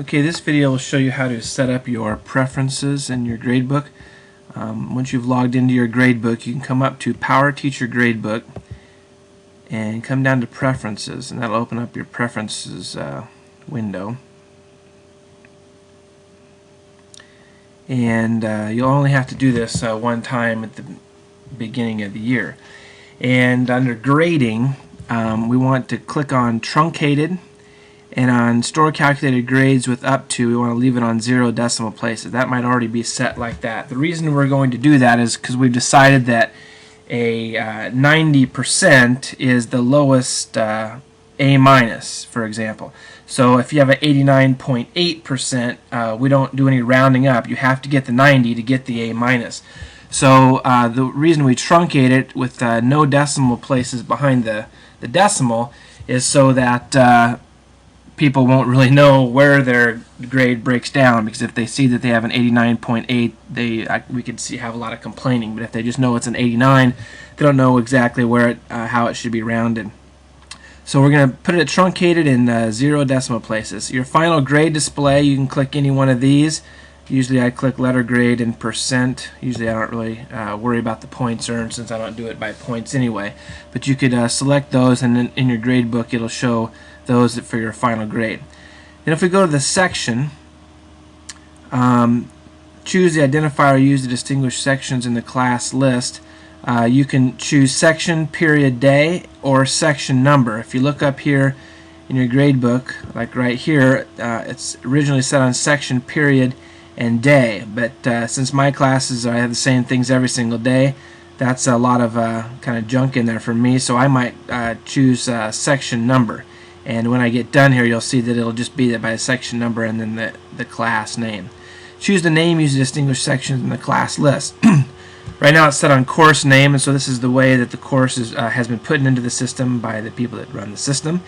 Okay, this video will show you how to set up your preferences in your gradebook. Once you've logged into your gradebook, you can come up to PowerTeacher Gradebook and come down to Preferences, and that'll open up your Preferences window. And you'll only have to do this one time at the beginning of the year. And under Grading, we want to click on Truncated, and on Store Calculated Grades with Up To, we want to leave it on 0 decimal places. That might already be set like that. The reason we're going to do that is because we've decided that a 90% is the lowest A minus, for example. So if you have an 89.8%, we don't do any rounding up. You have to get the 90 to get the A minus. So the reason we truncate it with no decimal places behind the decimal is so that people won't really know where their grade breaks down, because if they see that they have an 89.8, we could have a lot of complaining. But if they just know it's an 89, they don't know exactly where how it should be rounded. So we're going to put it truncated in 0 decimal places. Your final grade display, you can click any one of these. Usually I click letter grade and percent. Usually I don't really worry about the points earned, since I don't do it by points anyway. But you could select those, and then in your grade book it'll show those for your final grade. And if we go to the section, choose the identifier used to distinguish sections in the class list. You can choose section, period, day, or section number. If you look up here in your grade book, like right here, it's originally set on section, period, and day, but since my classes I have the same things every single day, that's a lot of kind of junk in there for me, so I might choose section number. And when I get done here, you'll see that it'll just be by the section number and then the class name. Choose the name used to distinguish sections in the class list. Right now it's set on course name, and so this is the way that the course has been put into the system by the people that run the system.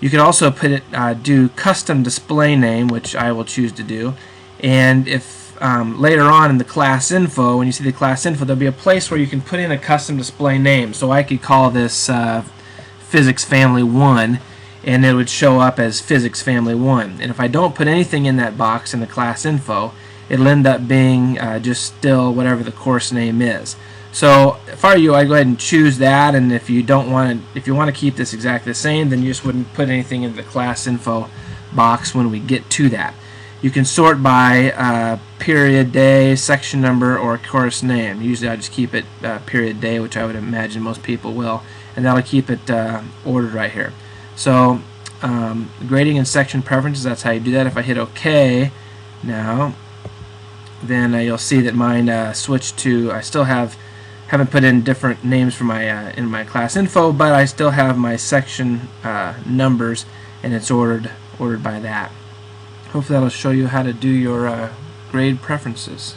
You can also put it do custom display name, which I will choose to do. And if later on in the class info, when you see the class info, there'll be a place where you can put in a custom display name. So I could call this Physics Family 1, and it would show up as Physics Family 1. And if I don't put anything in that box in the class info, it'll end up being just still whatever the course name is. So if I were you, I'd go ahead and choose that, and if you want to keep this exactly the same, then you just wouldn't put anything in the class info box when we get to that. You can sort by period, day, section number, or course name. Usually I just keep it period, day, which I would imagine most people will, and that'll keep it ordered right here. So grading and section preferences, that's how you do that. If I hit OK now, then you'll see that mine switched to, I still haven't put in different names for my in my class info, but I still have my section numbers, and it's ordered by that. Hopefully that'll show you how to do your grade preferences.